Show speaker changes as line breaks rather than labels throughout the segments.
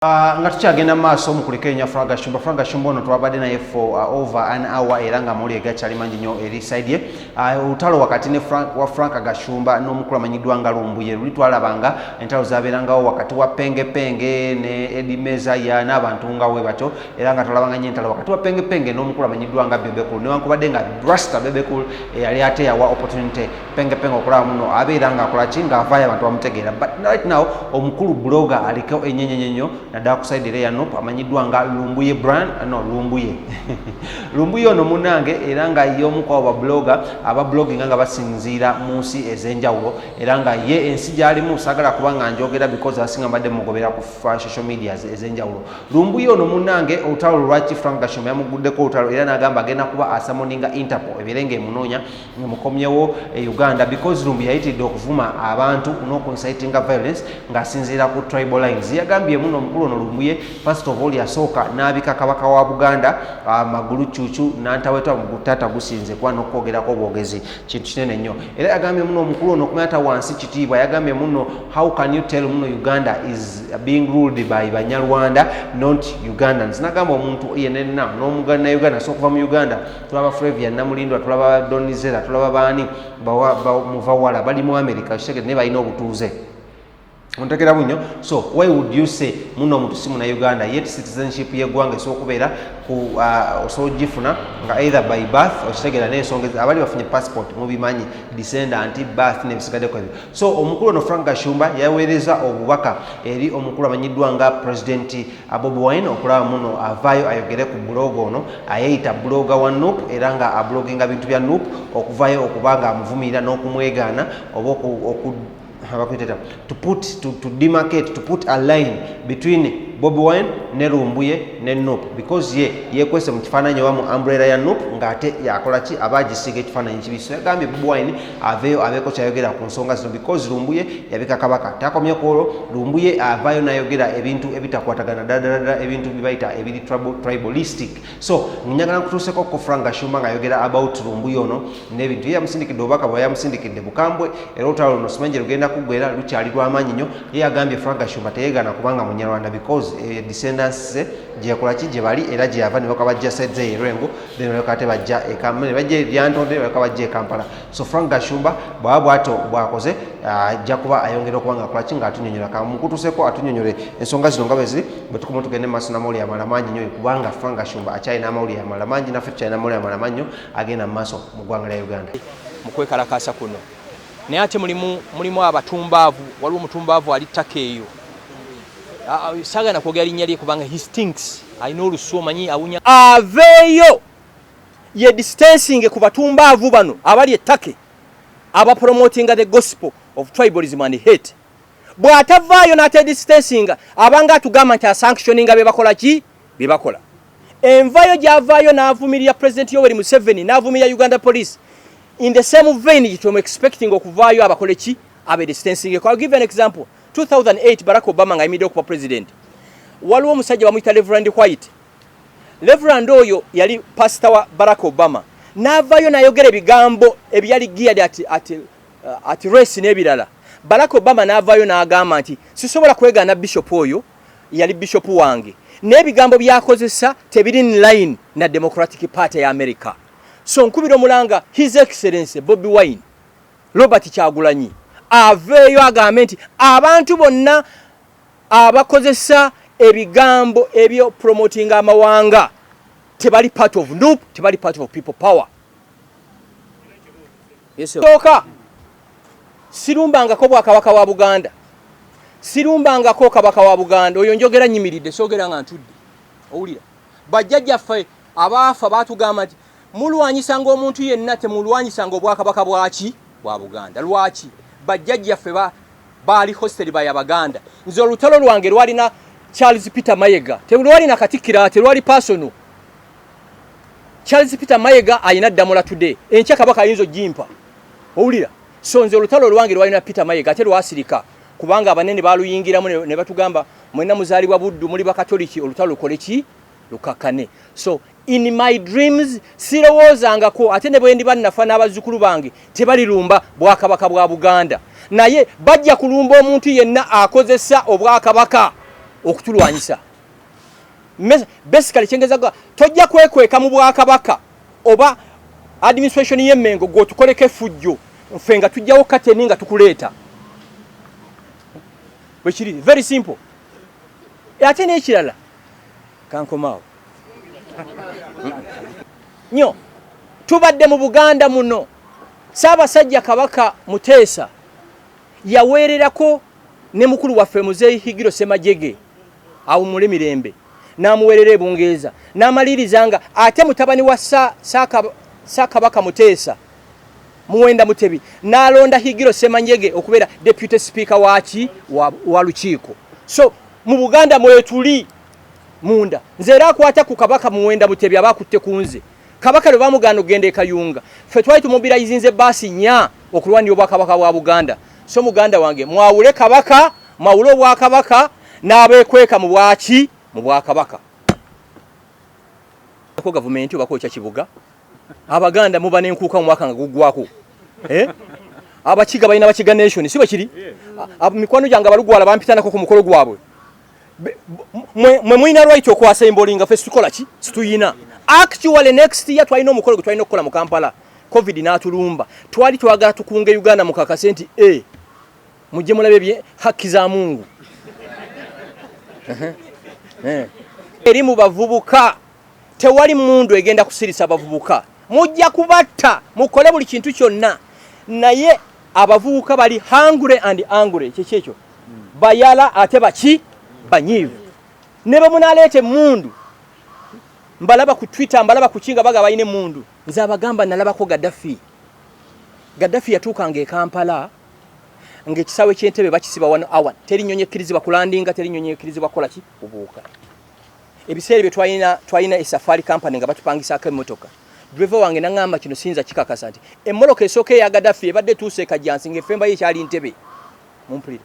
Nga tukyagenda maaso mu kulikenya Frank Gashumba ono twabadde naye for over an hour era nga muli egakyali mangi nnyo eri side ye. Olutalo wakati ne Frank Gashumba n'omukulu amanyiddwa nga Lumbuye luli twalabanga entalo zaabeerangawo wakati wa Penge ne Eddie Mezaya n'abantu nga bwe batyo era nga tulabanga nnyo entalo wakati wa Penge n'omukulu amanyiddwa nga Bebe Cool newankubadde nga Rasta Bebe Cool yali ate yawa opportunity Penge okulaba muno abeera nga akola ki ng'avaayo abantu bamutegeera, but right now omukulu blogger aliko ennyo naddala ku side ya Nope amanyiddwa nga Lumbuye Lumbuye ono munange era nga ye omu ku abo aba blogging nga basinziira mu nsi ez'enjawulo era nga ye ensi gy'alimu saagala kuba nga njogera because asinga mbadde mugobera ku social media ez'enjawulo. Lumbuye ono munange olutalo lwaki Frank Gashumba yamuguddeko olutalo era n'agamba agenda kuba asamoninga Interpol ebeere ng'emunoonya mukomyewo e Uganda because Lumbuye yayitiridde okuvuma abantu n'okuncitinga violence ng'asinziira ku tribal lines. Yagambye muno omukulu ono Lumbuye first of all yasooka n'abika kabaka wa Buganda magulu cuucu n'antawetwa mu gutata gusinze kwa n'okwogerako obwogezi kintu kinene nnyo era yagambye muno omukulu ono okumata wansi kitiibwa yagambye muno how can you tell muno Uganda is being ruled by Banyarwanda not Ugandans. Nagamba omuntu yenenna n'omuganda Uganda so kuva mu Uganda tulaba Flavia Namulindwa tulaba Donizera tulaba baani muvawala bali mu America shege ne balina obutuuze ontegera bunyo. So why would you say muno omuntu si muna Uganda yet citizenship yeggwanga esokubeera ku osogifuna nga either by birth okitegera n'ensonga abali bafunye passport mubimanyi descendant birth n'ebisigaddeko ebyo. So omukulu ono Frank Gashumba yaweereza obubaka eri omukulu amanyiddwa nga President Bobi Wine okulaba muno avaayo ayogere ku blog ono ayeyita blogger wa Nope era nga abloginga bintu bya Nope okuvaayo okubanga amuvumirira n'okumwegaana oba to demarcate, to put a line between Bobi Wine ne Lumbuye ne Nope because yekwese mu kifaananyi oba mu umbrella ya Nope ng'ate yakola ki abagisiga ekifaananyi kibi. So yagambye Bobi Wine abeeko kyayogera ku nsonga zino because Lumbuye yabika kabaka takomye kwolwo Lumbuye avaayo n'ayogera ebintu ebitakwatagana ddala ebintu bibayita ebiri tribalistic. So njagala nkutuuseko ko Frank Gashumba ng'ayogera about Lumbuye ono n'ebintu ye yamusindikidde obubaka bwe yamusindikidde Bukambwe era olutalo luno simanyi lugenda kuggwera lukyali lw'amaanyi nnyo. Ye yagambye Frank Gashumba teyeegaana kubanga Munyarwanda because descendants gye yakola ki gye bali era gye yava ne bakabajja sedze Erengo then bakate bajja ekamene bajje byantonde bakabajja Kampala. So Frank Gashumba bw'ato bwakoze ajja kuba ayongera okuba nga akola ki ng'atunyonyola kamukutuseko atunyonyole ensonga zino nga bwe ziri bwe tukoma tugende maaso n'amawulire amala mangi nnyo kubanga Frank Gashumba akyalina amawulire amala mangi naffe tukyalina amawulire amala mangi nnyo agenda mu maaso mu ggwanga lya Uganda
mu kwekalakaasa kuno. Naye ate mulimu abatumbaavu, waliwo omutumbaavu ali ttaka eyo saagana kwogera linnya lye kubanga he stinks alina olusu omanyi awunya aveeyo ye distancing ku batumbaavu bano abali ettake abapromotinga the gospel of tribalism and hate. Bw'atavaayo n'ate distancing abanga atugamba nti asanctioninga bebakola ki bebakola. Envayo gy'avaayo n'avumirira President Yoweri Museveni n'avumirira Uganda Police in the same vein it was expecting okuvaayo abakole ki abe distancing. I'll give an example. 2008 Barack Obama nga yimidde okuba president waliwo omusajja bamuyita Reverend White. Reverend oyo yali pastor wa Barack Obama n'avaayo n'ayogera ebigambo ebyali geared at race n'ebirala. Barack Obama n'avaayo n'agamba nti sisobola kwegaana bishop oyo yali bishop wange n'ebigambo byakozesa tebiri in line na Democratic Party ya America. So nkubira omulanga His Excellency Bobi Wine Robert Kyagulanyi aveeyo agambe nti abantu bonna abakozesa ebigambo ebyo promoting amawanga tebali part of Nope, tebali part of people power. Yes sir. Toka sirumbangako bwakabaka wa Buganda, sirumbangako kabaka wa Buganda oyo njogera nyimiridde soogera nga ntudde owulira bajjajjaffe abaafa baatugamba nti mulwanyisanga omuntu yenna temulwanyisanga obwakabaka bwaki bwa Buganda. Lwaki? Bajjajjaffe baali hostel ba Baganda. Nze olutalo lwange lwalina Charles Peter Mayega telwalina Katikkira telwali personal. Charles Peter Mayega ayina Damola today enkya kabaka ayinza jimpa owulira. So nze olutalo lwange lwalina Peter Mayega ate lwasirika kubanga abanene baluyingiramu ne batugamba mwena muzaalibwa Buddu muli bakatoliki olutalo lukole ki lukakane. So in my dreams sirowoozangako ate ne bwe ndiba nafa n'abazzukulu bange tebalirumba bwakabaka bwa Buganda naye bajja kulumba omuntu yenna akozesa obwakabaka okutulwanyisa. Basically kyengezaga tojja kwekweka mu Bwakabaka oba administration y'Emmengo go tukoleke fujjo ffe nga tujjawo kateni nga tukuleeta. Bwekiri very simple. Ate n'ekirala kankomaawo nyo tubadde mu Buganda muno Ssaabasajja Kabaka Muteesa yaweererako ne mukulu waffe Muzeeyi Higiro Ssemajjege awo mule mirembe n'amuweerera e Bungereza n'amaliriza nga ate mutabani wa Ssaabakabaka Muteesa Muwenda Mutebi n'alonda Higiro Ssemajjege okubeera deputy speaker wa lukiiko. So mu Buganda mwetuli munda nze era akwata ku Kabaka Muwenda Mutebi abakutte kunze Kabaka lwe bamuganda ogenda e Kayunga ffe twali tumumobilizinze baasi 4 okulwanira Obwakabaka bwa Buganda. So muganda wange mwawule Kabaka mwawule Obwakabaka n'abeekweka mu bwaki mu Bwakabaka ko gavumenti obako kya kibuga Abaganda muba n'enkuuka mu mwaka nga guggwako Abakiga balina Bakiga nation si bakiri mikwano gyange abalugwala bampitanako ku mukolo gwabwe mwe mwina right okwasa embolinga ffe tukola ki situyina. Actually next year twalina omukolo gwe twalina okukola mu Kampala COVID n'atulumba twali twagala tukunge Uganda mu kakasenti mujje mulabe bye haki za Mungu eri mu bavubuka tewali mundu egenda kusirisa abavubuka mujja kubatta mukole buli kintu kyonna naye abavubuka bali hungry and angry kyekyo bayala ate baki banyivu ne bamunaleete mundu mbalaba ku Twitter mbalaba ku kinga baga bayine mundu nze abagamba nalabako Gaddafi yatuukanga e Kampala ng'ekisawe ky'entebe bakisiba 1 hour teri nnyonyi ekkirizibwa kulandinga teri nnyonyi ekkirizibwa kukola ki kubuuka. Ebiseera bye twalina esafari company nga batupangisaako emmotoka driver wange nangamba kino sinza kikakasa nti emmoloka esooka eya Gaddafi ebadde tuuse Kajjansi ng'effemba ye ekyali Ntebe mumpulire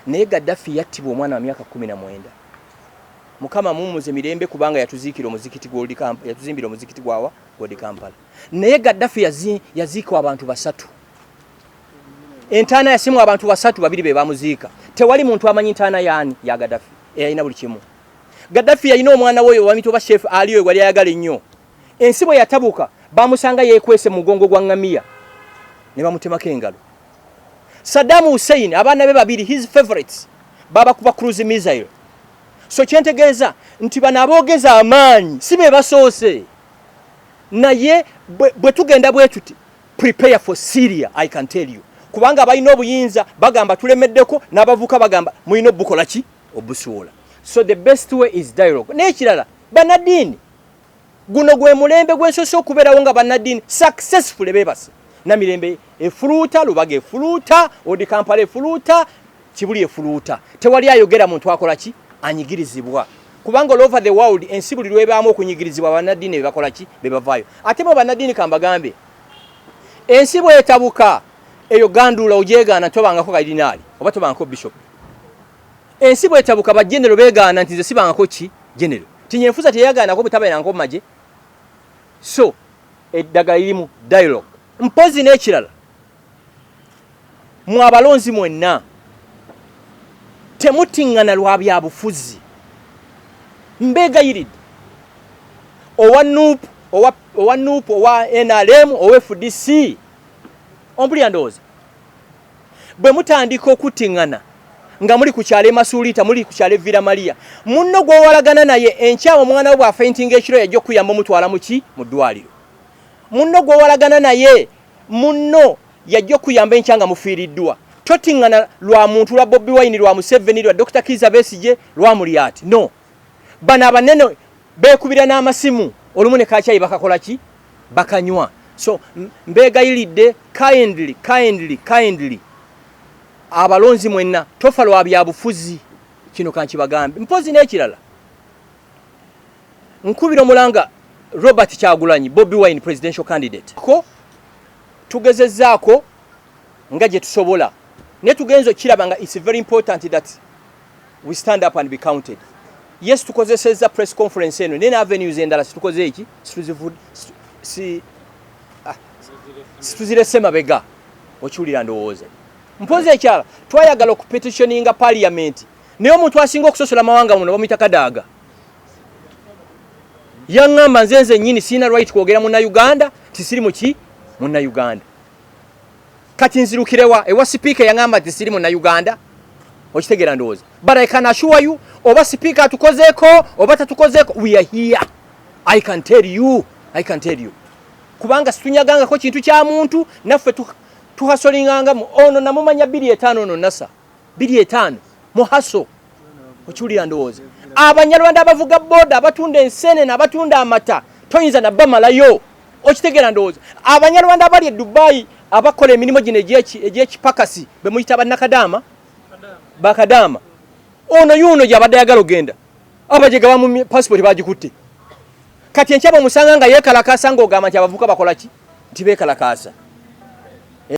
naye Gaddafi yattibwa omwana wa myaka 19 Mukama mumuze mirembe kubanga yatuziikira omuzikiti Gold Camp yatuzimbira omuzikiti gwawa Gold Kampala naye Gaddafi yaziikwa abantu 3 entaana yasimu abantu 3 babiri be bamuziika tewali muntu amanyi entaana yaani ya Gaddafi eyalina buli kimu. Gaddafi yalina omwana we owamitoba chef aliyo gwali ayagala ennyo ensi bwe yatabuka bamusanga yeekwese mu mugongo gwa ngamiya ne bamutemako engalo. Saddam Hussein abaana be babiri his favorites baba kuba cruise missile. So kyentegeeza nti bano aboogeza amaanyi si be basoose naye bwe tugenda bwe tuti prepare for Syria I can tell you kubanga balina obuyinza bagamba tulemeddeko n'abavuka bagamba mulina obukola ki obusuula. So the best way is dialogue. N'ekirala bannaddiini guno gwe mulembe gwensoose okubeerawo nga bannaddiini successful beebase Namirembe efuluuta Lubaga efuluuta Odi Kampala efuluuta Kibuli efuluuta tewali ayogera muntu akola ki anyigirizibwa kubanga all over the world ensi buli lwebaamu okunyigirizibwa bannaddiini bebakola ki bebavaayo ate mu bannaddiini kambagambe ensi bwetabuka eyo gandula ojeegaana tobangako kardinaali oba tobangako bishop ensi bwetabuka ba general beegaana nti nze sibangako ki general tinyenfuza teyagaanako butabeeranko mu magye. So eddagala lirimu dialogue mpozi n'ekirala mu abalonzi mwenna temutiŋŋana lwa byabufuzi mbeegayiridde owa NUP owa NRM owa FDC ompulira ndowooza bwe mutandika okutiŋŋana nga muli ku kyalo Masuulita muli ku kyalo Villa Maria munno gw'owalagana naye enkyawa omwana we bw'afentinga ekiro yajja okuyamba omutwala mu ki mu ddwaliro munno gw'owalagana naye munno yajja okuyamba enkya nga mufiiriddwa totiŋŋana lwa muntu lwa Bobi Wine lwa Museveni lwa Dr. Kizza Besigye lwa Mulyati no bano abanene beekubira n'amasimu olumu ne kakyayi bakakola ki bakanywa. So mbeegayiridde kindly abalonzi mwenna tofa lwa byabufuzi kino kankibagambe mpozi n'ekirala nkubira omulanga Robert Kyagulanyi Bobi Wine presidential candidate ko tugezezzaako nga gye tusobola ne tugenzo kiraba nga it's very important that we stand up and be counted. Yes tukozesezza press conference eno nene avenues endala situkoze eki situzirese mabega okiwulira ndowooza mpozi ekyala twayagala okupetitioninga parliament naye omuntu asinga okusosola amawanga muno bamuyita Kadaaga. Yaŋŋamba nze nnyini sirina right kwogera Munnayuganda, tisiri muki Munnayuganda. Kati nzirukirewa ewa sipiika yaŋŋamba nti siri Munnayuganda, okitegeera ndowooza. But I can assure you, oba sipiika atukozeeko oba tatukozeeko, we are here. I can tell you. Kubanga situnyagangako kintu kya muntu, naffe tuhasolinganga ono namumanya 2.5 ono nasa 2.5 muhaso okiwulira ndowooza. Abanyarwanda abavuga boda abatunda ensene n'abatunda amata toyinza nabbamalayo, okitegeera ndowooza. Abanyarwanda abali e Dubai abakola emirimu gino egy'ekipakasi bemuyita bannakadaama bakadaama, ono yuno gyabadde ayagala ogenda abajega bamu passport bagikutte. Kati enkyaba omusanga nga yeekalakaasa ng'ogamba nti abavuka bakola ki nti beekalakaasa.